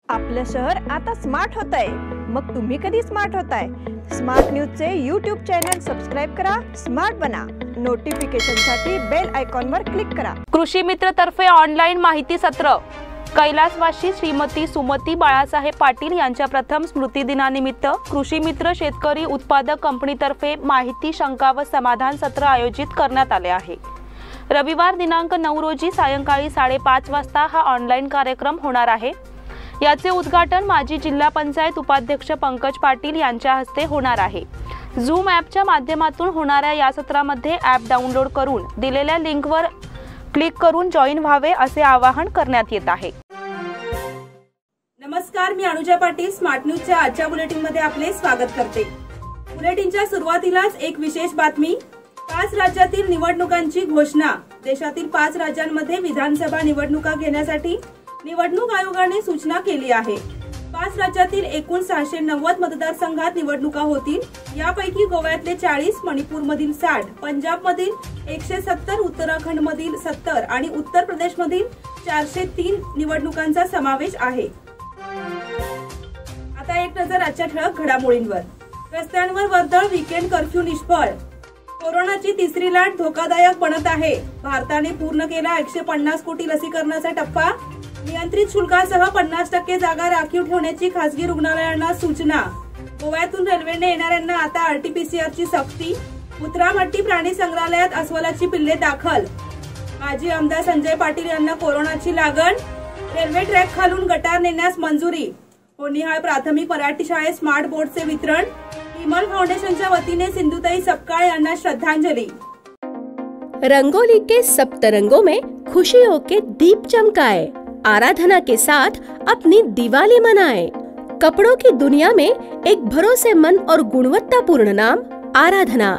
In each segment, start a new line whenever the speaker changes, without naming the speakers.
आपलं शहर आता स्मार्ट होत आहे। मग तुम्ही कधी स्मार्ट होताय? स्मार्ट न्यूजचे यूट्यूब चॅनल सबस्क्राइब करा, स्मार्ट बना। नोटिफिकेशनसाठी बेल आयकॉनवर क्लिक करा।
कृषी मित्र तर्फे ऑनलाईन माहिती सत्र। कैलासवासी श्रीमती सुमती बाळासाहेब पाटील यांच्या प्रथम स्मृती दिनानिमित्त कृषी मित्र शेतकरी उत्पादक कंपनीतर्फे माहिती शंका व समाधान सत्र आयोजित करण्यात आले आहे। रविवार दिनांक 9 रोजी सायंकाळी 5:30 वाजता हा ऑनलाईन कार्यक्रम होणार आहे। याचे उद्घाटन माजी जिल्हा पंचायत उपाध्यक्ष पंकज पाटील यांच्या हस्ते होणार आहे। झूम ॲपच्या माध्यमातून होणाऱ्या या सत्रामध्ये ॲप डाउनलोड करून दिलेल्या लिंकवर क्लिक करून जॉईन व्हावे असे आवाहन करण्यात येत आहे।
नमस्कार, मी अनुजा पाटील स्मार्ट न्यूजच्या आजच्या बुलेटिनमध्ये आपले स्वागत करते। बुलेटिनच्या सुरुवातीलाच एक विशेष बातमी। 5 राज्यातील निवडणुकांची घोषणा। देशातील 5 राज्यांमध्ये विधानसभा निवडणुका घेण्यासाठी निवडणूक आयोगाने सूचना केली आहे। 5 राज्यातील एकूण 690 मतदारसंघात निवडणुका होतील। यापैकी गोव्यातले 40, मणिपूरमधील 60, पंजाबमधील 170, उत्तराखंडमधील 70 आणि उत्तर प्रदेशमधील 403 निवडणुकांचा समावेश आहे। आता एक नजर आजच्या ठळक घडामोडींवर। रस्त्यांवर वर्दळ, वीकेंड कर्फ्यू निष्फळ। कोरोनाची तिसरी लाट धोकादायक बनत आहे। भारताने पूर्ण केला 150 कोटी लसीकरणाचा टप्पा। नियंत्रित शुल्कासह 50% जागा राखीव ठेवण्याची खासगी रुग्णालयांना सूचना। गोव्यातून रेल्वेने येणाऱ्यांना आता RT-PCRची सक्ती। मुत्रामट्टी प्राणी संग्रहालयात अस्वलाची पिल्ले दाखल। माजी आमदार संजय पाटील यांना कोरोनाची लागण। रेल्वे ट्रॅक खालून गटार नेण्यास मंजुरी। होनिहाळ प्राथमिक मराठी शाळेत स्मार्ट बोर्डचे वितरण। हिमल फाउंडेशनच्या वतीने सिंधुताई सपकाळ यांना श्रद्धांजलि।
रंगोली के सप्तरंगों में खुशियों के दीप चमकाए, आराधना के साथ अपनी दिवाली मनाए। कपड़ों की दुनिया में एक भरोसेमंद और गुणवत्तापूर्ण नाम आराधना।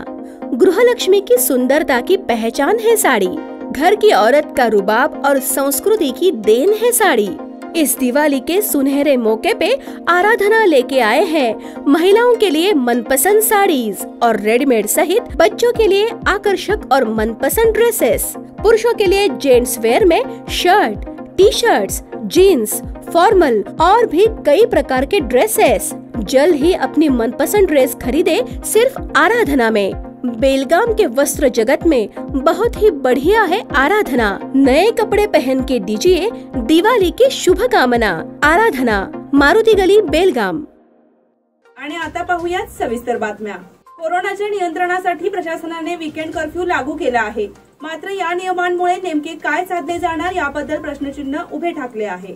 गृहलक्ष्मी की सुंदरता की पहचान है साड़ी। घर की औरत का रुबाब और संस्कृति की देन है साड़ी। इस दिवाली के सुनहरे मौके पे आराधना लेके आए हैं महिलाओं के लिए मनपसंद साड़ीज और रेडीमेड सहित बच्चों के लिए आकर्षक और मनपसंद ड्रेसेस। पुरुषों के लिए जेंट्स वेयर में शर्ट, टी-शर्ट्स, जीन्स, फॉर्मल और भी कई प्रकार के ड्रेसेस। जल्द ही अपनी मनपसंद ड्रेस खरीदे सिर्फ आराधना में। बेलगाम के वस्त्र जगत में बहुत ही बढ़िया है आराधना। नए कपड़े पहन के दीजिए दिवाली की शुभकामना। आराधना, मारुती गली, बेलगाम।
आणि आता पाहूयात सविस्तर बातम्या। कोरोनाच्या नियंत्रणासाठी प्रशासनाने वीकेंड कर्फ्यू लागू केला आहे। मात्र या नियमांमुळे नेमके काय साधले जाणार याबद्दल प्रश्नचिन्ह उभे ठाकले आहे।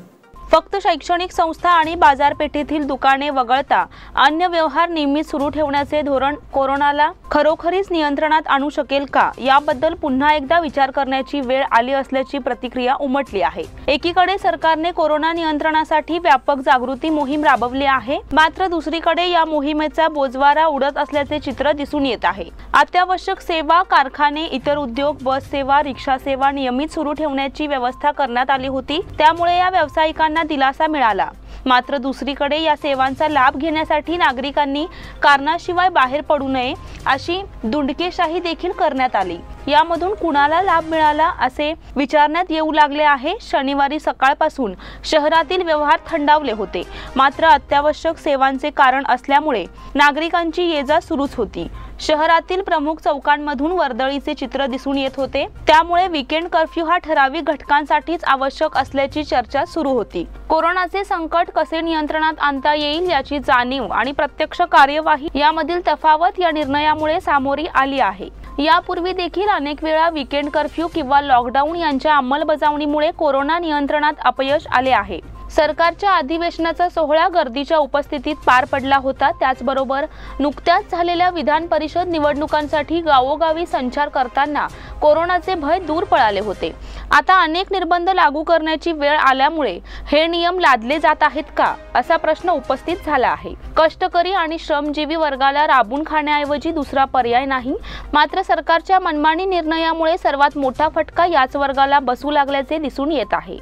फक्त शैक्षणिक संस्था आणि बाजारपेठेतील दुकाने वगळता अन्य व्यवहार नियमित सुरू ठेवण्याचे धोरण कोरोनाला खरोखरीच नियंत्रणात आणू शकेल का याबद्दल पुन्हा एकदा विचार करण्याची वेळ आली असल्याची प्रतिक्रिया उमटली आहे। एकीकडे सरकारने कोरोना नियंत्रणासाठी व्यापक जागृती मोहीम राबवली आहे, मात्र दुसरीकडे या मोहिमेचा बोजवारा उडत असल्याचे चित्र दिसून येत आहे। अत्यावश्यक सेवा, कारखाने, इतर उद्योग, बस सेवा, रिक्षा सेवा नियमित सुरू ठेवण्याची व्यवस्था करण्यात आली होती, त्यामुळे या व्यावसायिकांना दिलासा मिळाला। मात्र दुसरीकडे या सेवांचा लाभ घेण्यासाठी नागरिकांनी कारणाशिवाय बाहेर पडू नये अशी दुंडकेशाही देखील करण्यात आली। यामधून कुणाला लाभ मिळाला असे विचारण्यात येऊ लागले आहे। शनिवारी सकाळपासून शहरातील व्यवहार थंडावले होते, मात्र अत्यावश्यक सेवांचे कारण असल्यामुळे नागरिकांची ये-जा सुरूच होती। शहरातील प्रमुख चौकांमधून वर्दळीचे चित्र दिसून येत होते, त्यामुळे वीकेंड कर्फ्यू हा ठराविक घटकांसाठीच आवश्यक असल्याची चर्चा सुरू होती। कोरोनाचे संकट कसे नियंत्रणात आणता येईल याची जाणीव आणि प्रत्यक्ष कार्यवाही यामधील तफावत या निर्णयामुळे सामोरी आली आहे। यापूर्वी देखील अनेक वेळा वीकेंड कर्फ्यू किंवा लॉकडाऊन यांच्या अंमलबजावणीमुळे कोरोना नियंत्रणात अपयश आले आहे। सरकारच्या अधिवेशनाचा सोहळा गर्दीच्या उपस्थितीत पार पडला होता। त्याचबरोबर नुकत्याच झालेल्या विधान परिषद निवडणुकांसाठी गावोगावी संचार करताना कोरोनाचे भय दूर पळाले होते। आता अनेक निर्बंध लागू करण्याची वेळ आल्यामुळे हे नियम लादले जात आहेत का असा प्रश्न उपस्थित झाला आहे। कष्टकरी आणि श्रमजीवी वर्गाला राबून खाण्याऐवजी दुसरा पर्याय नाही, मात्र सरकारच्या मनमानी निर्णयामुळे सर्वात मोठा फटका याच वर्गाला बसू लागल्याचे दिसून येत आहे।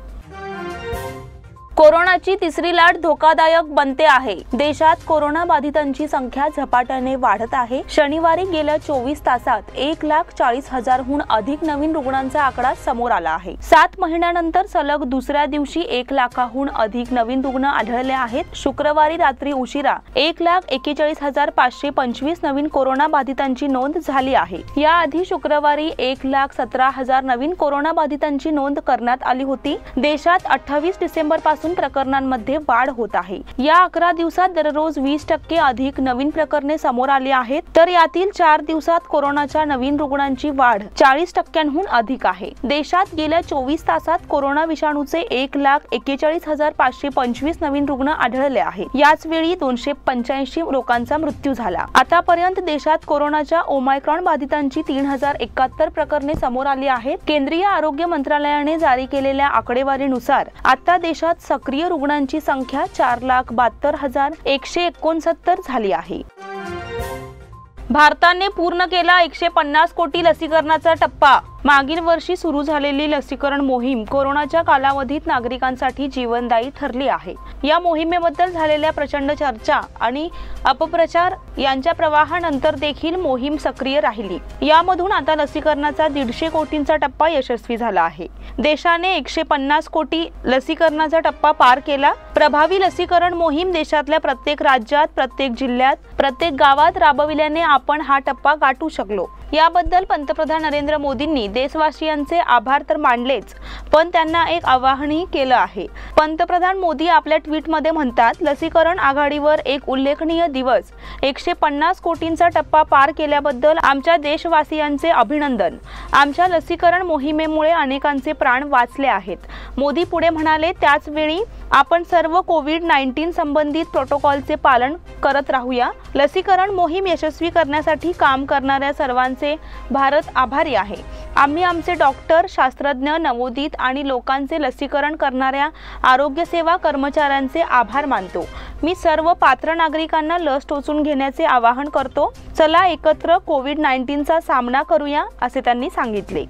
कोरोनाची तिसरी लाट धोकादायक बनते आहे. देशात कोरोना बाधितांची संख्या झपाट्याने वाढत आहे. शनिवारी गेल्या 24 तासात 1,40,000हून अधिक नवीन रुग्णांचा आकडा समोर आला आहे. 7 महिन्यानंतर सलग दुसऱ्या दिवशी 1 लाखाहून अधिक नवीन रुग्ण आढळले आहेत. शुक्रवारी रात्री उशिरा 1,41,525 नवीन कोरोना बाधितांची नोंद झाली आहे. याआधी शुक्रवारी 1,17,000 नवीन कोरोना बाधितांची नोंद करण्यात आली होती. देशात 28 डिसेंबर पासून प्रकरणांमध्ये वाढ होत आहे. या 11 दिवसात दररोज 20% अधिक नवीन प्रकरणे समोर आली आहेत. तर यातील 4 दिवसात कोरोनाच्या नवीन रुग्णांची वाढ 40%हून अधिक आहे. देशात गेल्या 24 तासात कोरोना विषाणूचे 1,41,525 नवीन रुग्ण आढळले आहेत. याच वेळी 285 लोकांचा मृत्यू झाला. आतापर्यंत देशात कोरोनाच्या ओमायक्रॉन बाधितांची 3,071 प्रकरणे समोर आली आहेत. केंद्रीय आरोग्य मंत्रालयाने जारी केलेल्या आकडेवारीनुसार आता देशात सक्रिय रुग्णांची संख्या 4,72,169 झाली आहे. भारताने पूर्ण केला 150 कोटी लसीकरणाचा टप्पा. मागील वर्षी सुरू झालेली लसीकरण मोहीम कोरोनाच्या कालावधीत नागरिकांसाठी जीवनदायी ठरली आहे. या मोहिमेबद्दल झालेल्या प्रचंड चर्चा आणि अपप्रचार यांच्या प्रवाहानंतर देखील मोहीम सक्रिय राहिली. यामधून आता लसीकरणाचा 150 कोटींचा टप्पा यशस्वी झाला आहे. देशाने 150 कोटी लसीकरणाचा टप्पा पार केला. प्रभावी लसीकरण मोहीम देशातल्या प्रत्येक राज्यात, प्रत्येक जिल्ह्यात, प्रत्येक गावात राबविल्याने आपण हा टप्पा गाठू शकलो. याबद्दल पंतप्रधान नरेंद्र मोदींनी देशवासियांचे आभार तर मानलेच, पण त्यांना एक आवाहनही केलं आहे. पंतप्रधान मोदी आपल्या ट्विटमध्ये म्हणतात, लसीकरण आघाडीवर एक उल्लेखनीय दिवस. 150 कोटींचा टप्पा पार केल्याबद्दल आमच्या देशवासियांचे अभिनंदन. आमच्या लसीकरण मोहिमेमुळे अनेकांचे प्राण वाचले आहेत. मोदी पुढे म्हणाले, त्याच वेळी आपण सर्व कोविड-19 संबंधित प्रोटोकॉलचे पालन करत राहूया. लसीकरण मोहीम यशस्वी करण्यासाठी काम करणाऱ्या सर्वांचे भारत आभारी आहे. आम्ही आमचे डॉक्टर, शास्त्रज्ञ, नवोदित आणि लोकांचे लसीकरण करणाऱ्या आरोग्य सेवा कर्मचाऱ्यांचे आभार मानतो. मी सर्व पात्र नागरिकांना लस टोचून घेण्याचे आवाहन करतो. चला एकत्र कोविड-19चा सामना करूया, असे त्यांनी सांगितले.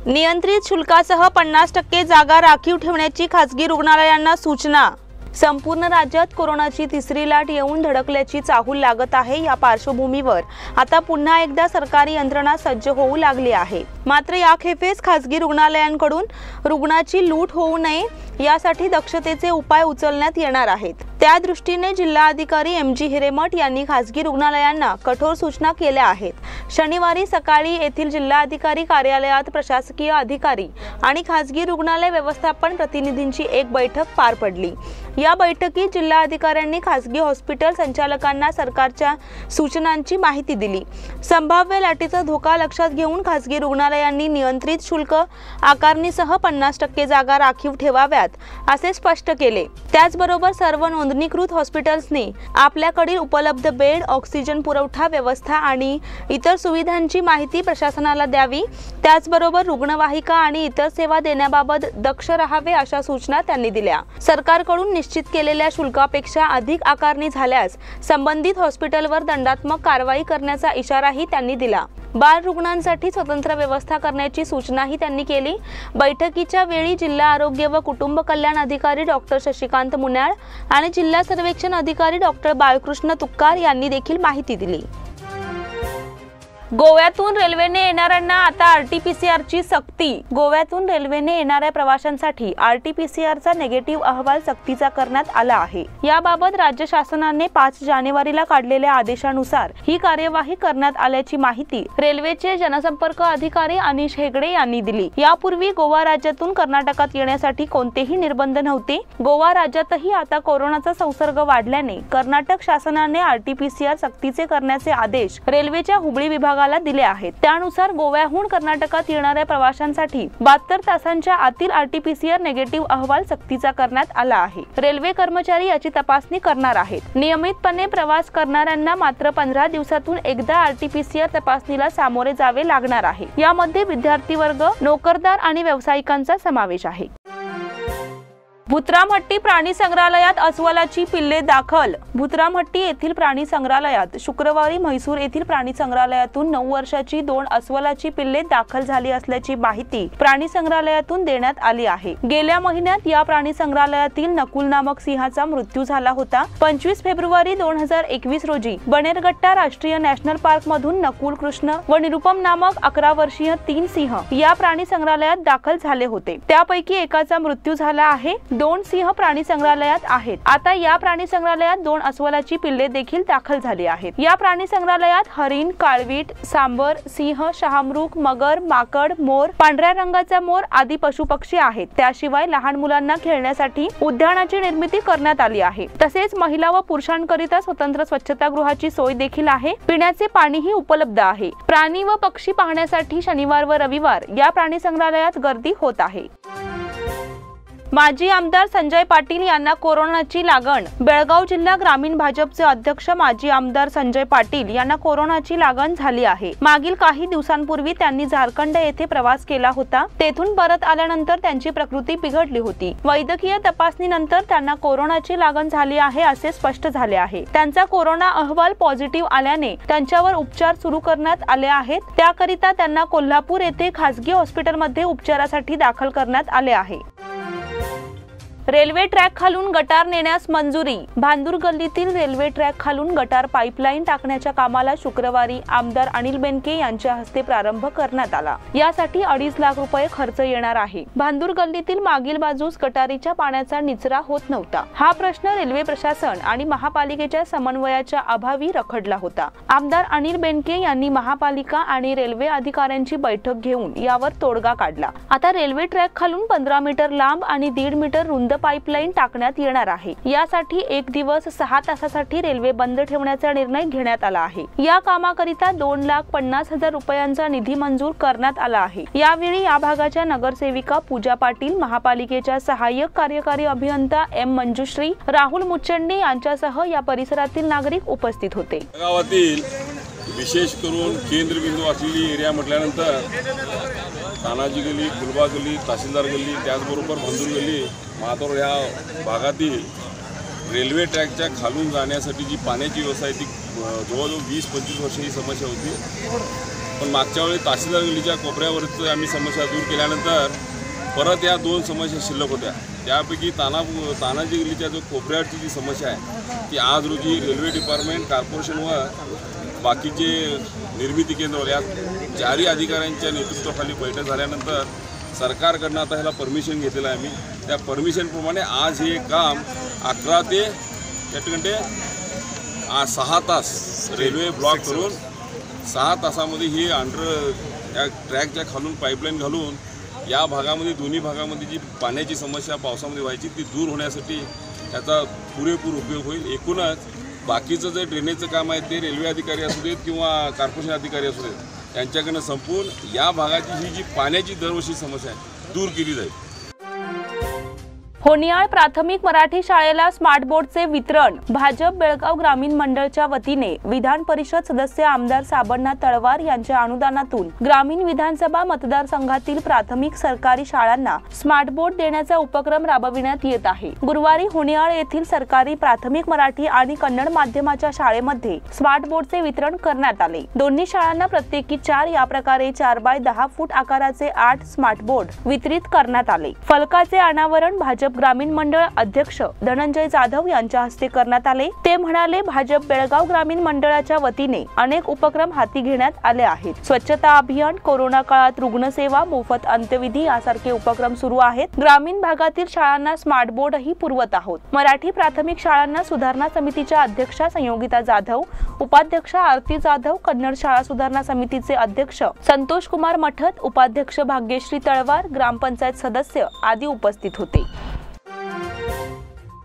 नियंत्रित शुल्कासह 50% जागा राखीव ठेवण्याची खासगी रुग्णालयांना सूचना. संपूर्ण राज्यात कोरोनाची तिसरी लाट येऊन धडकल्याची चाहूल लागत आहे. या पार्श्वभूमीवर आता पुन्हा एकदा सरकारी यंत्रणा सज्ज होऊ लागली आहे. मात्र याखेपेस खासगी रुग्णालयांकडून रुग्णाची लूट होऊ नये यासाठी दक्षतेचे उपाय उचलण्यात येणार आहेत. त्या दृष्टीने जिल्हाधिकारी MG हिरेमठ यांनी खासगी रुग्णालयांना कठोर सूचना केल्या आहेत. शनिवारी सकाळी येथील जिल्हाधिकारी कार्यालयात प्रशासकीय अधिकारी आणि खासगी रुग्णालय व्यवस्थापन प्रतिनिधींची एक बैठक पार पडली. या बैठकीत जिल्हाधिकाऱ्यांनी खासगी हॉस्पिटल संचालकांना सरकारच्या सूचनांची माहिती दिली. संभाव्य लाटेचा धोका लक्षात घेऊन खासगी रुग्णालयांनी नियंत्रित शुल्क आकारणीसह 50% जागा राखीव ठेवाव्यात असे स्पष्ट केले. त्याचबरोबर सर्व नोंदणीकृत हॉस्पिटल्सनी आपल्याकडील उपलब्ध बेड, ऑक्सिजन पुरवठा व्यवस्था आणि इतर सुविधांची माहिती प्रशासनाला द्यावी. त्याचबरोबर रुग्णवाहिका आणि इतर सेवा देण्याबाबत दक्ष राहावे अशा सूचना त्यांनी दिल्या. सरकारकडून निश्चित केलेल्या शुल्कापेक्षा अधिक आकारणी झाल्यास संबंधित हॉस्पिटलवर दंडात्मक कारवाई करण्याचा इशाराही त्यांनी दिला. बाल रुग्णांसाठी स्वतंत्र व्यवस्था करण्याची सूचनाही त्यांनी केली. बैठकीच्या वेळी जिल्हा आरोग्य व कुटुंब कल्याण अधिकारी डॉक्टर शशिकांत मुन्याळ आणि जिल्हा सर्वेक्षण अधिकारी डॉक्टर बाळकृष्ण तुक्कार यांनी देखील माहिती दिली. गोव्यातून रेल्वेने येणाऱ्यांना आता RT-PCR सक्ती. गोव्यातून रेल्वेने येणाऱ्या प्रवाशांसाठी RT-PCRचा निगेटिव्ह अहवाल सक्तीचा करण्यात आला आहे. याबाबत राज्य शासनाने 5 जानेवारीला काढलेल्या आदेशानुसार ही कार्यवाही करण्यात आल्याची माहिती रेल्वेचे जनसंपर्क अधिकारी अनिश हेगडे यांनी दिली. यापूर्वी गोवा राज्यातून कर्नाटकात येण्यासाठी कोणतेही निर्बंध नव्हते. गोवा राज्यातही आता कोरोनाचा संसर्ग वाढल्याने कर्नाटक शासनाने RT-PCR सक्तीचे करण्याचे आदेश रेल्वेच्या हुबळी विभागाला दिले आहेत. त्यानुसार गोव्याहून कर्नाटकात येणाऱ्या प्रवाशांसाठी 72 तासांच्या आतील RT-PCR निगेटिव्ह अहवाल सक्तीचा करण्यात आला आहे. रेल्वे कर्मचारी याची तपासणी करणार आहेत. नियमितपणे प्रवास करणाऱ्यांना मात्र 15 दिवसातून एकदा RT-PCR तपासणीला सामोरे जावे लागणार आहे. यामध्ये विद्यार्थी वर्ग, नोकरदार आणि व्यावसायिकांचा समावेश आहे. भुत्रामहट्टी प्राणी संग्रहालयात अस्वलाची पिल्ले दाखल। भुत्रामहट्टी येथील प्राणी संग्रहालयात शुक्रवारी म्हैसूर येथील प्राणी संग्रहालयातून 9 वर्षाची 2 अस्वलाची पिल्ले दाखल झाली असल्याची माहिती प्राणी संग्रहालयातून देण्यात आली आहे। गेल्या महिन्यात या प्राणी संग्रहालयातील नकुल नामक सिंहाचा मृत्यू झाला होता। 25 फेब्रुवारी 2021 रोजी बनेरगट्टा राष्ट्रीय नॅशनल पार्क मधून नकुल, कृष्ण व निरुपम नामक 11 वर्षीय 3 सिंह या प्राणी संग्रहालयात दाखल झाले होते। त्यापैकी एकाचा मृत्यू झाला आहे। 2 सिंह प्राणी संग्रहालयात आहेत। आता या प्राणी संग्रहालयात 2 अस्वलाची पिल्ले देखील दाखल झाली आहेत। या प्राणी संग्रहालयात हरिण, काळवीट, सांबर, सिंह, शहामृग, मगर, माकड, मोर, पांढऱ्या रंगाचा मोर आदी पशुपक्षी आहेत। त्याशिवाय लहान मुलांना खेळण्यासाठी उद्यानाची निर्मिती करण्यात आली आहे। तसेच महिला व पुरुषांकरिता स्वतंत्र स्वच्छतागृहाची सोय देखील आहे। पिण्याचे पाणीही उपलब्ध आहे। प्राणी व पक्षी पाहण्यासाठी शनिवार व रविवार या प्राणी संग्रहालयात गर्दी होत आहे। माजी आमदार संजय पाटील यांना कोरोनाची लागण। बेळगाव जिल्हा ग्रामीण भाजपचे अध्यक्ष माजी आमदार संजय पाटील यांना कोरोनाची लागण झाली आहे। मागील काही दिवसांपूर्वी त्यांनी झारखंड येथे प्रवास केला होता। तेथून परत आल्यानंतर त्यांची प्रकृती बिघडली होती। वैद्यकीय तपासणीनंतर त्यांना कोरोनाची लागण झाली आहे असे स्पष्ट झाले आहे। त्यांचा कोरोना अहवाल पॉझिटिव्ह आल्याने त्यांच्यावर उपचार सुरू करण्यात आले आहेत। त्याकरिता त्यांना कोल्हापूर येथे खासगी हॉस्पिटलमध्ये उपचारासाठी दाखल करण्यात आले आहे। रेल्वे ट्रॅक खालून गटार नेण्यास मंजुरी। भांदूर गल्लीतील रेल्वे ट्रॅक खालून गटार पाईपलाईन टाकण्याच्या कामाला शुक्रवारी आमदार अनिल बेनके यांच्या हस्ते प्रारंभ करण्यात आला। यासाठी 2.5 लाख रुपये खर्च येणार आहे। भांदूर गल्लीतील मागील बाजूस गटारीच्या पाण्याचा निचरा होत नव्हता। हा प्रश्न रेल्वे प्रशासन आणि महापालिकेच्या समन्वयाच्या अभावी रखडला होता। आमदार अनिल बेनके यांनी महापालिका आणि रेल्वे अधिकाऱ्यांची बैठक घेऊन यावर तोडगा काढला। आता रेल्वे ट्रॅक खालून 15 मीटर लांब आणि 1.5 मीटर रुंद पाईपलाईन टाकण्यात येणार आहे। यासाठी 1 दिवस 6 तासासाठी रेल्वे बंद ठेवण्याचा निर्णय घेण्यात आला आहे। या कामाकरिता 2,50,000 रुपयांचा निधी मंजूर करण्यात आला आहे। यावेळी या भागाच्या नगरसेविका पूजा पाटील, महापालिकेच्या सहाय्यक कार्यकारी अभियंता एम मंजुश्री, राहुल मुचंडी यांच्यासह या परिसरातील नागरिक उपस्थित होते।
गावातील विशेष करून केंद्रबिंदू असलेली एरिया म्हटल्यानंतर तानाजी गल्ली, फुलबा गल्ली, तहसीलदार गल्ली, त्याचबरोबर भांदूर गल्ली, महातोर ह्या भागातील रेल्वे ट्रॅकच्या खालून जाण्यासाठी जी पाण्याची व्यवस्था आहे ती जवळजवळ 20-25 वर्ष ही समस्या होती। पण मागच्या वेळी तहसीलदार गल्लीच्या कोपऱ्यावरच आम्ही समस्या दूर केल्यानंतर परत या 2 समस्या शिल्लक होत्या। त्यापैकी तानाजी गल्लीच्या जो कोपऱ्यावरची जी समस्या आहे ती आज रोजी रेल्वे डिपार्टमेंट, कॉर्पोरेशन व बाकीचे निर्मिती केंद्र या 4 अधिकाऱ्यांच्या नेतृत्वाखाली बैठक झाल्यानंतर सरकारकडनं आता ह्याला परमिशन घेतलेलं आहे आम्ही। त्या परमिशनप्रमाणे आज हे काम 11 ते 6 तास रेल्वे ब्लॉक करून 6 तासामध्ये ही या ट्रॅकच्या खालून पाईपलाईन घालून या भागामध्ये, दोन्ही भागामध्ये जी पाण्याची समस्या पावसामध्ये व्हायची ती दूर होण्यासाठी याचा पुरेपूर उपयोग होईल। एकूणच बाकीचं जे ड्रेनेजचं काम आहे ते रेल्वे अधिकारी असू देत किंवा कॉर्पोरेशन अधिकारी असू देत त्यांच्याकडनं संपून या भागाची ही जी पाण्याची दरवर्षी समस्या आहे दूर केली जाईल।
होनियाळ प्राथमिक मराठी शाळेला स्मार्ट बोर्डचे वितरण। भाजप बेळगाव ग्रामीण मंडळच्या वतीने विधान परिषद सदस्य आमदार साबण्णा तळवार यांच्या अनुदानातून ग्रामीण विधानसभा मतदारसंघातील प्राथमिक सरकारी शाळांना स्मार्ट बोर्ड देण्याचा उपक्रम राबविण्यात येत आहे। गुरुवारी होनियाळ येथील सरकारी प्राथमिक मराठी आणि कन्नड माध्यमाच्या शाळेमध्ये स्मार्ट बोर्डचे वितरण करण्यात आले। दोन्ही शाळांना प्रत्येकी 4 या प्रकारे 4 बाय 10 फूट आकाराचे 8 स्मार्ट बोर्ड वितरित करण्यात आले। फलकाचे अनावरण भाजप ग्रामीण मंडळ अध्यक्ष धनंजय जाधव यांच्या हस्ते करण्यात आले। ते म्हणाले, भाजप बेळगाव ग्रामीण मंडळाच्या वतीने अनेक उपक्रम हाती घेण्यात आले आहेत। स्वच्छता अभियान, कोरोना काळात रुग्णसेवा, मोफत अंत्यविधी यासारखे उपक्रम सुरू आहेत। ग्रामीण भागातील शाळांना स्मार्ट बोर्डही पुरवत आहोत। मराठी प्राथमिक शाळांना सुधारणा समितीच्या अध्यक्षा संयोगिता जाधव, उपाध्यक्षा आरती जाधव, कन्नड शाळा सुधारणा समितीचे अध्यक्ष संतोष कुमार मठत, उपाध्यक्ष भाग्यश्री तळवार, ग्रामपंचायत सदस्य आदी उपस्थित होते।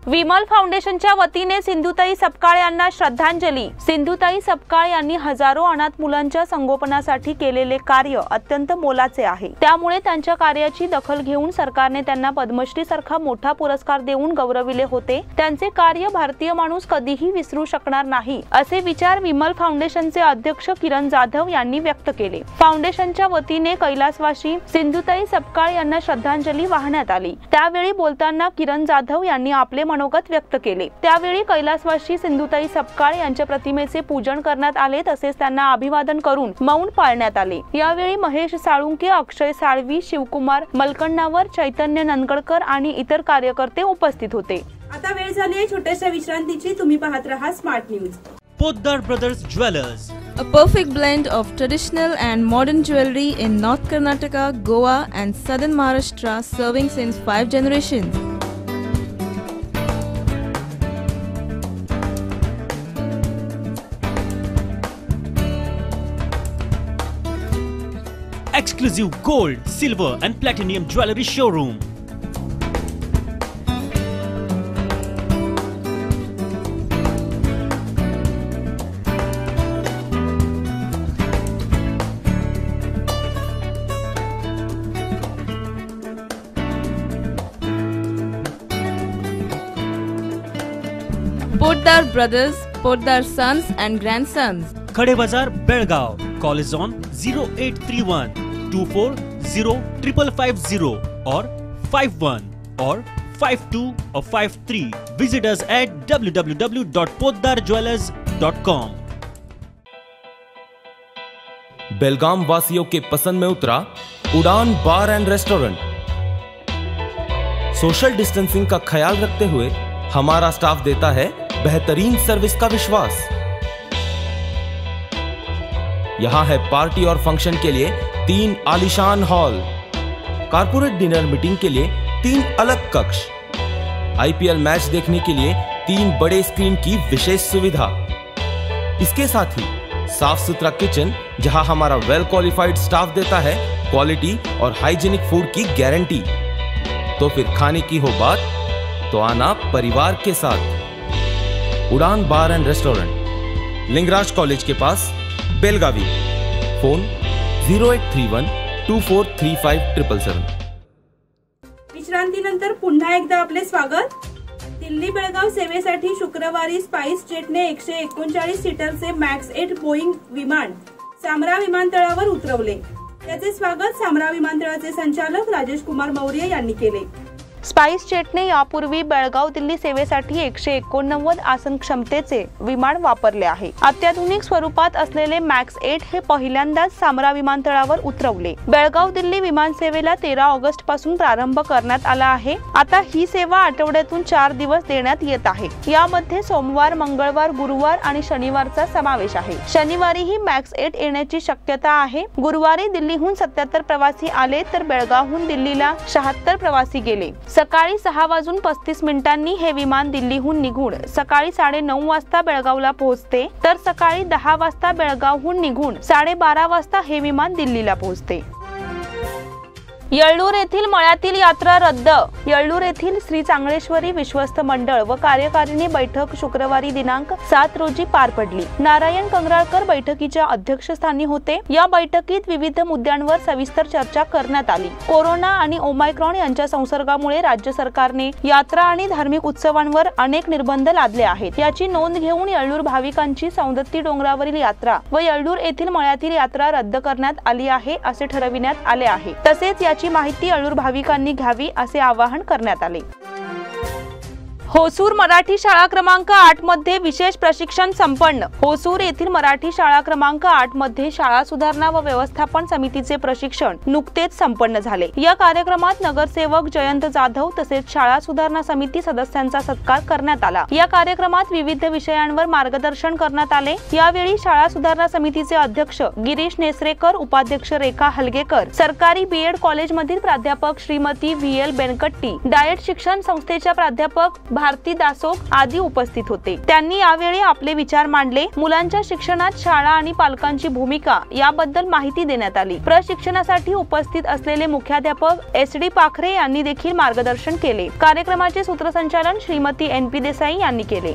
विमल फाउंडेशनच्या वतीने सिंधुताई सपकाळ यांना श्रद्धांजली। सिंधुताई सपकाळ यांनी हजारो अनाथ मुलांच्या संगोपनासाठी केलेले कार्य अत्यंत मोलाचे आहे। त्यामुळे त्यांच्या कार्याची दखल घेऊन सरकारने त्यांना पद्मश्री सारखा मोठा पुरस्कार देऊन गौरविले होते। त्यांचे कार्य भारतीय माणूस कधीही विसरू शकणार नाही असे विचार विमल फाउंडेशनचे अध्यक्ष किरण जाधव यांनी व्यक्त केले। फाउंडेशनच्या वतीने कैलासवासी सिंधुताई सपकाळ यांना श्रद्धांजली वाहण्यात आली। त्यावेळी बोलताना किरण जाधव यांनी आपले मनोगत व्यक्त केले। त्यावेळी कैलासवासी सिंधुताई सपकाळ यांच्या प्रतिमेचे पूजन करण्यात आले, तसेच त्यांना अभिवादन करून मौन पाळण्यात आले। यावेळी महेश साळुंके, अक्षय साळवी, शिवकुमार मलकण्णावर, चैतन्य नंदगडकर आणि इतर कार्यकर्ते उपस्थित होते।
आता वेळ झाली आहे छोट्याशा विश्रांतीची। तुम्ही पाहत रहा smart news.
Poddar Brothers Jewelers,
A perfect blend of traditional and modern jewelry in North Karnataka, Goa and southern Maharashtra, serving since 5 generations.
exclusive gold, silver and platinum jewelry showroom.
Poddar Brothers, Poddar Sons and Grandsons.
Khade Bazar, Belgaum. Call is on 0831 240 or 51 or 52 or 53. Visit us at www.poddarjewelers.com.
बेलगाम वासियों के पसंद में उतरा उड़ान बार end restaurant. Social distancing का ख्याल रखते हुए हमारा स्टाफ देता है बेहतरीन सर्विस का विश्वास। यहां है पार्टी और फंक्शन के लिए 3 आलीशान हॉल, कारपोरेट डिनर मीटिंग के लिए 3 अलग कक्ष, आईपीएल मैच देखने के लिए 3 बड़े स्क्रीन की विशेष सुविधा। इसके साथ ही साफ सुथरा किचन, जहां हमारा वेल क्वालिफाइड स्टाफ देता है क्वालिटी और हाइजीनिक फूड की गारंटी। तो फिर खाने की हो बात तो आना परिवार के साथ। उड़ान बार एंड रेस्टोरेंट, लिंगराज कॉलेज के पास, बेलगावी। फोन 0831 2435
विश्रांतीनंतर पुन्हा एकदा आपले स्वागत। दिल्ली बेळगाव सेवेसाठी शुक्रवारी स्पाइस जेटने 139 सीटरचे मॅक्स 8 बोईंग विमान सामरा विमानतळावर उतरवले। त्याचे स्वागत सामरा विमानतळाचे संचालक राजेश कुमार मौर्य यांनी केले।
स्पाइस जेटने यापूर्वी बेळगाव दिल्ली सेवेसाठी 189 आसन क्षमतेचे विमान वापरले आहे। अत्याधुनिक स्वरूपात असलेले मॅक्स 8 हे पहिल्यांदाच सामरा विमानतळावर उतरवले। बेळगाव दिल्ली विमान सेवेला 13 ऑगस्ट पासून प्रारंभ करण्यात आला आहे। आता ही सेवा आठवड्यातून 4 दिवस देण्यात येत आहे। यामध्ये सोमवार, मंगळवार, गुरुवार आणि शनिवारचा समावेश आहे। शनिवारी ही मॅक्स 8 येण्याची शक्यता आहे। गुरुवारी दिल्लीहून 77 प्रवासी आले तर बेळगावहून दिल्लीला 76 प्रवासी गेले। सकाळी 6:35 हे विमान दिल्लीहून निघून सकाळी 9:30 वाजता बेळगावला पोहोचते, तर सकाळी 10 वाजता बेळगावहून निघून 12:30 वाजता हे विमान दिल्लीला पोहोचते। येळ्ळूर येथील मळ्यातील यात्रा रद्द। येळ्ळूर येथील श्री चांगलेश्वरी विश्वस्त मंडळ व कार्यकारिणी बैठक शुक्रवारी दिनांक 7 रोजी पार पडली। नारायण कंगराळकर बैठकीच्या अध्यक्षस्थानी होते। या बैठकीत विविध मुद्द्यांवर सविस्तर चर्चा करण्यात आली। कोरोना आणि ओमायक्रॉन यांच्या संसर्गामुळे राज्य सरकारने यात्रा आणि धार्मिक उत्सवांवर अनेक निर्बंध लादले आहेत। याची नोंद घेऊन येळ्ळूर भाविकांची सौंदत्ती डोंगरावरील यात्रा व येळ्ळूर येथील मळ्यातील यात्रा रद्द करण्यात आली आहे असे ठरविण्यात आले आहे। तसेच याची माहिती येळ्ळूर भाविकांनी घ्यावी असे आवाहन करण्यात आले। होसूर मराठी शाळा क्रमांक 8 मध्ये विशेष प्रशिक्षण संपन्न। होसूर येथील मराठी शाळा क्रमांक 8 मध्ये शाळा सुधारणा व व्यवस्थापन समितीचे प्रशिक्षण नुकतेच संपन्न झाले। या कार्यक्रमात नगरसेवक जयंत जाधव तसेच शाळा सुधारणा समिती सदस्यांचा सत्कार करण्यात आला। या कार्यक्रमात विविध विषयांवर मार्गदर्शन करण्यात आले। यावेळी शाळा सुधारणा समितीचे अध्यक्ष गिरीश नेसरेकर, उपाध्यक्ष रेखा हलगेकर, सरकारी बीएड कॉलेज मधील प्राध्यापक श्रीमती व्हीएल बेनकट्टी, डायट शिक्षण संस्थेच्या प्राध्यापक भारती दासोक आदी उपस्थित होते। त्यांनी यावेळी आपले विचार मांडले। मुलांच्या शिक्षणात शाळा आणि पालकांची भूमिका याबद्दल माहिती देण्यात आली। प्रशिक्षणासाठी उपस्थित असलेले मुख्याध्यापक SD पाखरे यांनी देखील मार्गदर्शन केले। कार्यक्रमाचे सूत्रसंचालन श्रीमती NP देसाई यांनी केले।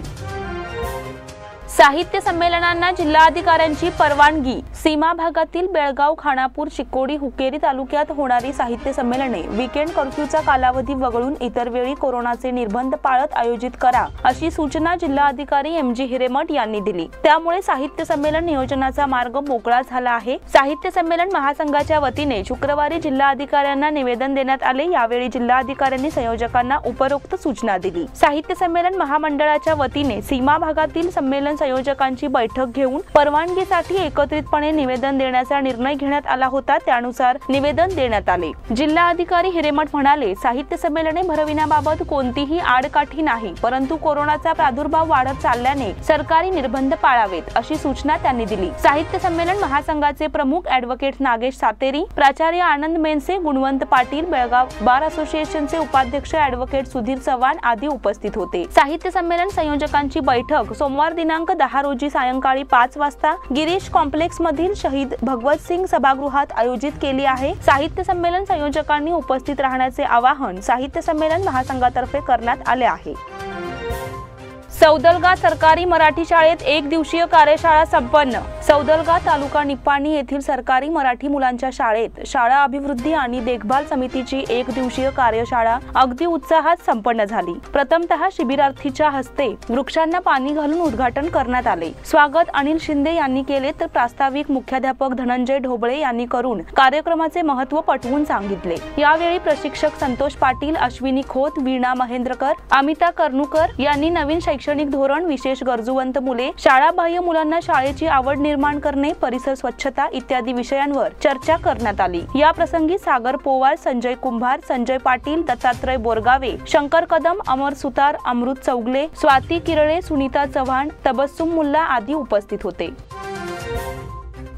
साहित्य संमेलनांना जिल्हाधिकाऱ्यांची परवानगी। सीमा भागातील बेळगाव, खानापूर, चिकोडी, हुकेरी तालुक्यात होणारी साहित्य संमेलने वीकेंड कर्फ्यूचा कालावधी वगळून इतर वेळी कोरोनाचे निर्बंध पाळत आयोजित करा अशी सूचना जिल्हाधिकारी MG हिरेमठ यांनी दिली। त्यामुळे साहित्य संमेलन नियोजनाचा मार्ग मोकळा झाला आहे। साहित्य संमेलन महासंघाच्या वतीने शुक्रवारी जिल्हाधिकाऱ्यांना निवेदन देण्यात आले। यावेळी जिल्हाधिकाऱ्यांनी संयोजकांना उपरोक्त सूचना दिली। साहित्य संमेलन महामंडळाच्या वतीने सीमा भागातील संमेलन संयोजकांची बैठक घेऊन परवानगीसाठी एकत्रितपणे निवेदन देण्याचा निर्णय घेण्यात आला होता। त्यानुसार निवेदन देण्यात आले। जिल्हाधिकारी हिरेमठ म्हणाले, साहित्य संमेलने भरविण्याबाबत कोणतीही आडकाठी नाही, परंतु कोरोनाचा प्रादुर्भाव वाढत चालल्याने सरकारी निर्बंध पाळावेत अशी सूचना त्यांनी दिली। साहित्य संमेलन महासंघाचे प्रमुख ॲडव्होकेट नागेश सातेरी, प्राचार्य आनंद मेनसे, गुणवंत पाटील, बेळगाव बार असोसिएशनचे उपाध्यक्ष ॲडव्होकेट सुधीर चव्हाण आदी उपस्थित होते। साहित्य संमेलन संयोजकांची बैठक सोमवार दिनांक 10 रोजी सायंकाळी 5 वाजता गिरीश कॉम्प्लेक्स मधील शहीद भगवत सिंग सभागृहात आयोजित केली आहे। साहित्य संमेलन संयोजकांनी उपस्थित राहण्याचे आवाहन साहित्य संमेलन महासंघातर्फे करण्यात आले आहे। सौदलगा सरकारी मराठी शाळेत एक दिवसीय कार्यशाळा संपन्न। सौदलगा तालुका निप्पाणी येथील सरकारी मराठी मुलांच्या शाळेत शाळा अभिवृद्धी आणि देखभाल समितीची एक दिवसीय कार्यशाळा अगदी उत्साहात संपन्न झाली। प्रथमतः शिबिरार्थीच्या हस्ते वृक्षांना पाणी घालून उद्घाटन करण्यात आले। स्वागत अनिल शिंदे यांनी केले तर प्रास्ताविक मुख्याध्यापक धनंजय ढोबळे यांनी करून कार्यक्रमाचे महत्त्व पटवून सांगितले। यावेळी प्रशिक्षक संतोष पाटील, अश्विनी खोत, वीणा महेंद्रकर, अमिता कर्णुकर यांनी नवीन शैक्षणिक धोरण, विशेष गरजूवंत मुले, शाळाबाह्य मुलांना शाळेची आवड निर्माण करणे, परिसर स्वच्छता इत्यादी विषयांवर चर्चा करण्यात आली। या प्रसंगी सागर पोवार, संजय कुंभार, संजय पाटील, दत्तात्रय बोरगावे, शंकर कदम, अमर सुतार, अमृत चौगले, स्वाती किरळे, सुनीता चव्हाण, तबस्सुम मुल्ला आदी उपस्थित होते।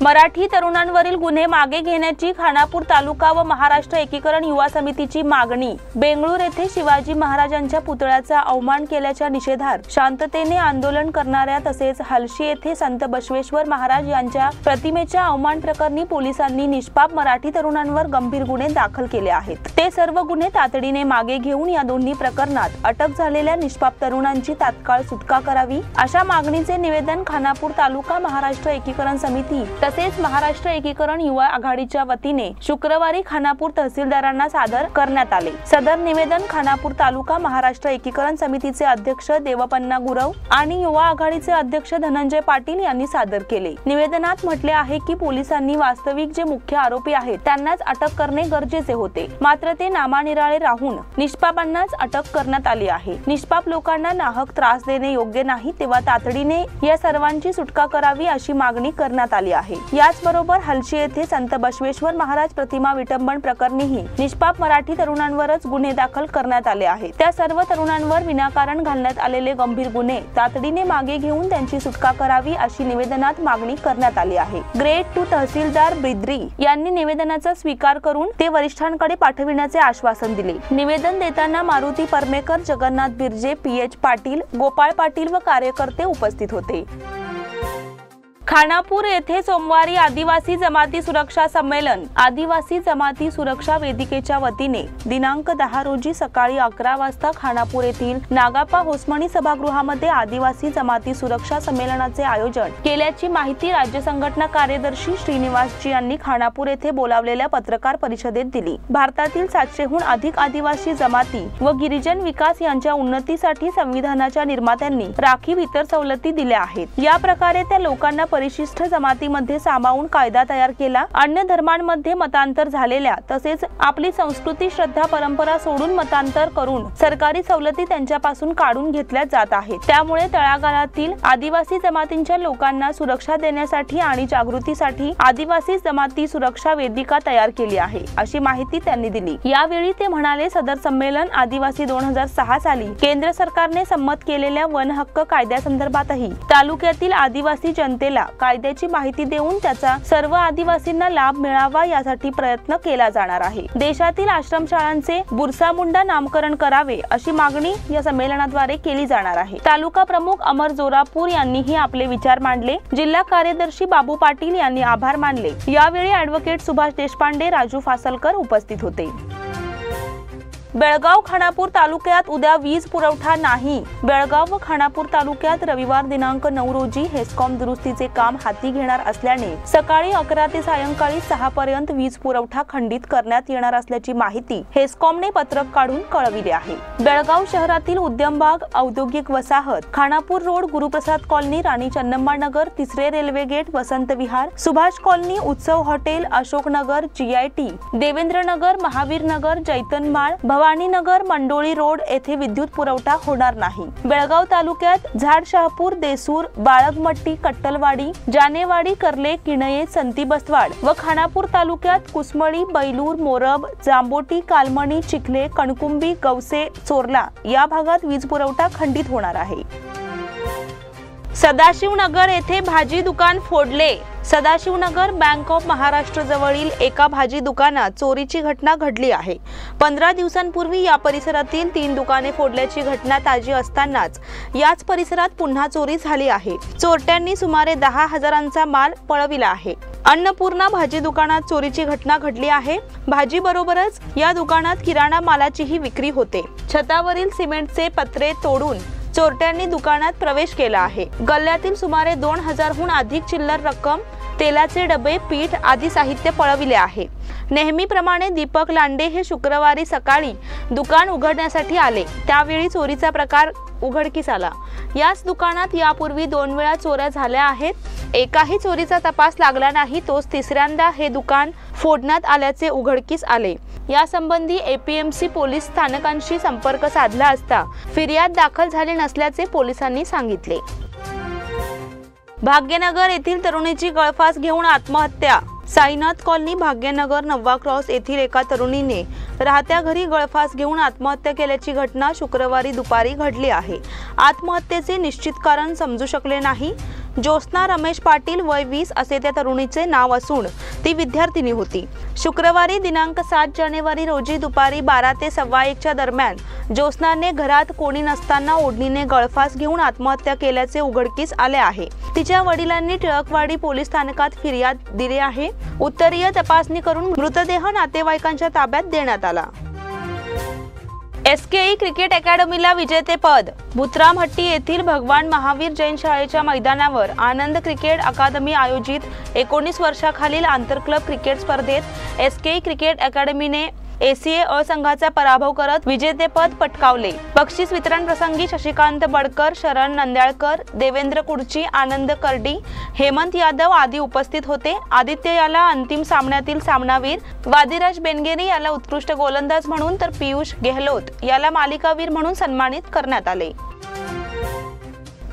मराठी तरुणांवरील गुन्हे मागे घेण्याची खानापूर तालुका व महाराष्ट्र एकीकरण युवा समितीची मागणी। बेंगळूर येथे शिवाजी महाराजांच्या पुतळ्याचा अवमान केल्याच्या निषेधार्थ शांततेने आंदोलन करणाऱ्या तसेच हलशी येथे संत बसवेश्वर महाराज यांच्या प्रतिमेच्या अवमान प्रकरणी पोलिसांनी निष्पाप मराठी तरुणांवर गंभीर गुन्हे दाखल केले आहेत। ते सर्व गुन्हे तातडीने मागे घेऊन या दोन्ही प्रकरणात अटक झालेल्या निष्पाप तरुणांची तात्काळ सुटका करावी अशा मागणीचे निवेदन खानापूर तालुका महाराष्ट्र एकीकरण समिती तसेच महाराष्ट्र एकीकरण युवा आघाडीच्या वतीने शुक्रवारी खानापूर तहसीलदारांना सादर करण्यात आले। सदर निवेदन खानापूर तालुका महाराष्ट्र एकीकरण समितीचे अध्यक्ष देवपन्ना गुरव आणि युवा आघाडीचे अध्यक्ष धनंजय पाटील यांनी सादर केले। निवेदनात म्हटले आहे की पोलिसांनी वास्तविक जे मुख्य आरोपी आहेत त्यांनाच अटक करणे गरजेचे होते, मात्र ते नामानिराळे राहून निष्पापांनाच अटक करण्यात आली आहे। निष्पाप लोकांना नाहक त्रास देणे योग्य नाही, तेव्हा तातडीने या सर्वांची सुटका करावी अशी मागणी करण्यात आली आहे। याचबरोबर हलशी येथे संत बसवेश्वर महाराज प्रतिमा विटंबन प्रकरणीही निष्पाप मराठी तरुणांवरच गुन्हे दाखल करण्यात आले आहेत। त्या सर्व तरुणांवर विनाकारण घालण्यात आलेले गंभीर गुन्हे तातडीने मागे घेऊन त्यांची सुटका करावी अशी निवेदनात मागणी करण्यात आली आहे। ग्रेड 2 तहसीलदार बिद्री यांनी निवेदनाचा स्वीकार करून ते वरिष्ठांकडे पाठविण्याचे आश्वासन दिले। निवेदन देताना मारुती परमेकर, जगन्नाथ बिर्जे, PH पाटील, गोपाळ पाटील व कार्यकर्ते उपस्थित होते। खानापूर येथे सोमवारी आदिवासी जमाती सुरक्षा संमेलन आदिवासी जमाती सुरक्षा वेदिकेच्या वतीने दिनांक 10 रोजी सकाळी 11 वाजता खानापूर येथील नागापा होसमणी सभागृहामध्ये आदिवासी जमाती सुरक्षा संमेलनाचे आयोजन केल्याची माहिती राज्य संघटना कार्यदर्शी श्रीनिवासजी यांनी खानापूर येथे बोलावलेल्या पत्रकार परिषदेत दिली। भारतातील 700हून अधिक आदिवासी जमाती व गिरिजन विकास यांच्या उन्नतीसाठी संविधानाच्या निर्मात्यांनी राखीव इतर सवलती दिल्या आहेत। या प्रकारे त्या लोकांना परिशिष्ट जमातीमध्ये सामावून कायदा तयार केला। अन्य धर्मांमध्ये मतांतर झालेल्या तसेच आपली संस्कृती, श्रद्धा, परंपरा सोडून मतांतर करून सरकारी सवलती त्यांच्यापासून काढून घेतल्या जात आहेत। त्यामुळे तळागाळातील आदिवासी जमातींच्या लोकांना सुरक्षा देण्यासाठी आणि जागृतीसाठी आदिवासी जमाती सुरक्षा वेदिका तयार केली आहे अशी माहिती त्यांनी दिली। यावेळी ते म्हणाले, सदर संमेलन आदिवासी 2006 साली केंद्र सरकारने संमत केलेल्या वन हक्क कायद्यासंदर्भातही तालुक्यातील आदिवासी जनतेला कायद्याची माहिती देऊन त्याचा सर्व आदिवासींना लाभ मिळावा यासाठी प्रयत्न केला जाणार आहे. देशातील आश्रमशाळांचे बुरसा मुंडा नामकरण करावे अशी मागणी या संमेलनाद्वारे केली जाणार आहे. तालुका प्रमुख अमर जोरापूर यांनीही आपले विचार मांडले. जिल्हा कार्यदर्शी बाबू पाटील यांनी आभार मानले. यावेळी ॲडव्होकेट सुभाष देशपांडे, राजू फासलकर उपस्थित होते. बेळगाव खानापूर तालुक्यात उद्या वीज पुरवठा नाही. बेळगाव व खानापूर तालुक्यात रविवार दिनांक 9 रोजी हेस्कॉम दुरुस्तीचे काम हाती घेणार असल्याने सकाळी 11 ते सायंकाळी 6 पर्यंत वीज पुरवठा खंडित करण्यात येणार असल्याची माहिती हेस्कॉमने पत्रक काढून कळविली आहे. बेळगाव शहरातील उद्यमबाग, औद्योगिक वसाहत, खानापूर रोड, गुरुप्रसाद कॉलनी, राणी चन्नम्मा नगर, 3रे railway gate, Vasant Vihar, Subhash colony, उत्सव हॉटेल, अशोक नगर, GIT, देवेंद्र नगर, महावीर नगर, जैतनमाळ, भवानी नगर, मंडोळी रोड येथे विद्युत पुरवठा होणार नाही. बेळगाव तालुक्यात झाडशहापूर, देसूर, बाळगमट्टी, कट्टलवाडी, जानेवाडी, कर्ले, किणये, संती बसवाड व खानापूर तालुक्यात कुसमळी, बैलूर, मोरब, जांबोटी, कालमणी, चिखले, कणकुंबी, गवसे, चोरला या भागात वीज पुरवठा खंडित होणार आहे. सदाशिवनगर येथे भाजी दुकान फोडले. सदाशिवनगर बँक ऑफ महाराष्ट्र जवळील एका भाजी दुकानात चोरीची घटना घडली आहे. 15 दिवसांपूर्वी या परिसरातील 3 दुकाने फोडल्याची घटना ताजी असतानाच याच परिसरात पुन्हा चोरी झाली आहे. चोरट्यांनी सुमारे 10,000चा माल पळविला आहे. अन्नपूर्णा भाजी दुकानात चोरीची घटना घडली आहे. भाजी बरोबरच या दुकानात किराणा मालाचीही विक्री होते. छतावरील सिमेंटचे पत्रे तोडून चोरट्यांनी दुकानात प्रवेश केला आहे. गल्ल्यातील सुमारे 2,000हून अधिक चिल्लर रक्कम, तेलाचे डबे, पीठ आदी साहित्य पळविले आहे. नेहमीप्रमाणे दीपक लांडे हे शुक्रवारी सकाळी दुकान उघडण्यासाठी आले. त्यावेळी चोरीचा प्रकार उघडकीस आला. याच दुकानात यापूर्वी 2 वेळा चोऱ्या झाल्या आहेत. एकाही चोरीचा तपास लागला नाही. तोच तिसऱ्यांदा हे दुकान फोडण्यात आल्याचे उघडकीस आले. यासंबंधी APMC पोलीस स्थानकांशी संपर्क साधला असता फिर्याद दाखल झाली नसल्याचे पोलिसांनी सांगितले. भाग्यनगर येथील तरुणीची गळफास घेऊन आत्महत्या. साईनाथ कॉलनी, भाग्यनगर, 9वा क्रॉस येथील एका तरुणीने राहत्या घरी गळफास घेऊन आत्महत्या केल्याची घटना शुक्रवारी दुपारी घडली आहे. आत्महत्येचे निश्चित कारण समजू शकले नाही. ज्योत्स्ना रमेश पाटील, वय 20 असे त्या तरुणीचे नाव असून ती विद्यार्थिनी होती. शुक्रवारी दिनांक 7 जानेवारी रोजी दुपारी 12 ते 1:15च्या दरम्यान ज्योत्स्नाने घरात कोणी नसताना ओढणीने गळफास घेऊन आत्महत्या केल्याचे उघडकीस आले आहे. तिच्या वडिलांनी टिळकवाडी पोलीस स्थानकात फिर्याद दिली आहे. उत्तरीय तपासणी करून मृतदेह नातेवाईकांच्या ताब्यात देण्यात आला. SKE क्रिकेट अकॅडमीला विजेतेपद. भुतरामहट्टी येथील भगवान महावीर जैन शाळेच्या मैदानावर आनंद क्रिकेट अकादमी आयोजित 19 वर्षाखालील आंतरक्लब क्रिकेट स्पर्धेत SKE क्रिकेट अकॅडमीने ACA अ संघाचा पराभव करत विजेतेपद पटकावले. बक्षीस वितरण प्रसंगी शशिकांत बडकर, शरण नंद्याळकर, देवेंद्र कुडची, आनंद कर्डी, हेमंत यादव आदी उपस्थित होते. आदित्य याला अंतिम सामन्यातील सामनावीर, वादिराज बेनगेरी याला उत्कृष्ट गोलंदाज म्हणून तर पियुष गेहलोत याला मालिकावीर म्हणून सन्मानित करण्यात आले.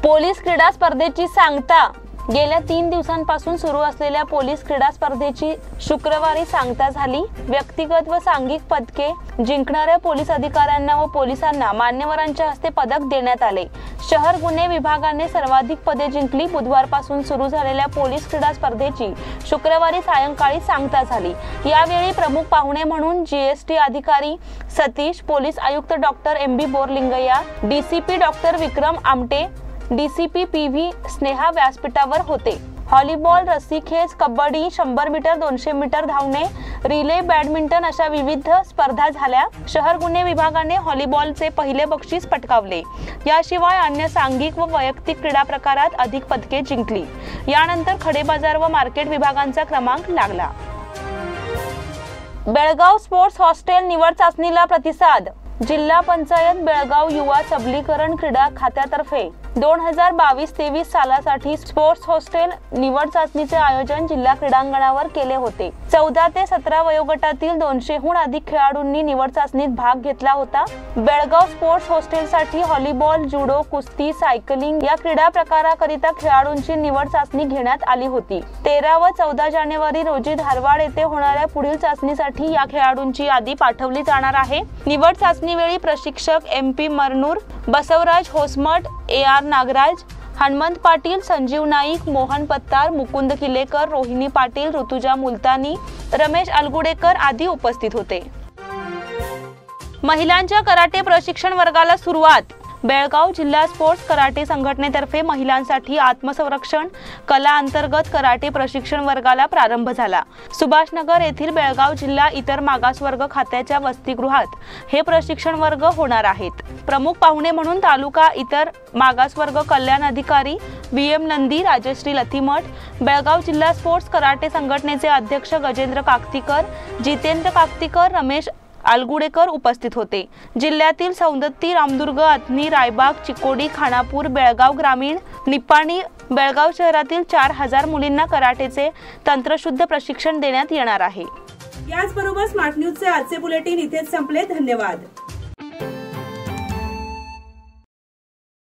पोलीस क्रीडा स्पर्धेची सांगता. गेल्या 3 दिवसांपासून सुरू असलेल्या पोलीस क्रीडा स्पर्धेची शुक्रवारी सांगता झाली. व्यक्तिगत व सांघिक पदके जिंकणाऱ्या पोलीस अधिकाऱ्यांना व पोलिसांना मान्यवरांच्या हस्ते पदक देण्यात आले. शहर गुन्हे विभागाने सर्वाधिक पदे जिंकली. बुधवारपासून सुरू झालेल्या पोलीस क्रीडा स्पर्धेची शुक्रवारी सायंकाळी सांगता झाली. यावेळी प्रमुख पाहुणे म्हणून GST अधिकारी सतीश, पोलीस आयुक्त डॉक्टर MB बोरलिंगय्या, DCP डॉक्टर विक्रम आमटे, DCP PV स्नेहा व्यासपीठावर होते. व्हॉलीबॉल, रस्सीखेच, कबड्डी, 100 मीटर, 200 मीटर धावणे, रिले, बॅडमिंटन अशा विविध स्पर्धा झाल्या. शहर गुन्हे विभागाने व्हॉलीबॉलचे पहिले बक्षीस पटकावले. याशिवाय अन्य सांघिक व वैयक्तिक क्रीडा प्रकारात अधिक पदके जिंकली. यानंतर खडेबाजार व मार्केट विभागांचा क्रमांक लागला. बेळगाव स्पोर्ट्स हॉस्टेल निवड चाचणीला प्रतिसाद. जिल्हा पंचायत बेळगाव युवा सबलीकरण क्रीडा खात्यातर्फे 2022-23 सालासाठी स्पोर्ट्स हॉस्टेल निवड चाचणीचे आयोजन जिल्हा क्रीडांगणावर केले होते. 14 ते 17 वयोगटातील 200हून अधिक खेळाडूंनी निवड चाचणीत भाग घेतला होता. बेळगाव स्पोर्ट्स हॉस्टेलसाठी व्हॉलीबॉल, जुडो, कुस्ती, सायकलिंग या क्रीडा प्रकाराकरिता खेळाडूंची निवड चाचणी घेण्यात आली होती. 13 व 14 जानेवारी रोजी धारवाड येथे होणाऱ्या पुढील चाचणीसाठी या खेळाडूंची यादी पाठवली जाणार आहे. निवड चाचणीवेळी प्रशिक्षक MP मरनूर, बसवराज होसमठ, AR नागराज, हनुमंत पाटील, संजीव नाईक, मोहन पत्तार, मुकुंद किलेकर, रोहिणी पाटील, ऋतुजा मुलतानी, रमेश अलगुडेकर आदी उपस्थित होते। महिलांच्या कराटे प्रशिक्षण वर्गाला सुरुवात। बेळगाव जिल्हा स्पोर्ट्स कराटे संघटनेतर्फे महिलांसाठी आत्मसंरक्षण कला अंतर्गत कराटे प्रशिक्षण वर्गाला प्रारंभ झाला। सुभाषनगर येथील बेळगाव जिल्हा इतर मागासवर्ग खात्याच्या वसतिगृहात हे प्रशिक्षण वर्ग होणार आहेत। प्रमुख पाहुणे म्हणून तालुका इतर मागासवर्ग कल्याण अधिकारी VM नंदी, राजश्री लथीमठ, बेळगाव जिल्हा स्पोर्ट्स कराटे संघटनेचे अध्यक्ष गजेंद्र काकतीकर, जितेंद्र काकतीकर, रमेश अलगुडेकर उपस्थित होते। जिल्ह्यातील सौंदत्ती, रामदुर्ग, अथनी, रायबाग, चिकोडी, खानापूर, बेळगाव ग्रामीण, निपाणी, बेळगाव शहरातील 4000 मुलींना कराटेचे तंत्रशुद्ध प्रशिक्षण देण्यात येणार आहे।
याचबरोबर स्मार्ट न्यूजचे आजचे बुलेटिन इथेच संपले। धन्यवाद।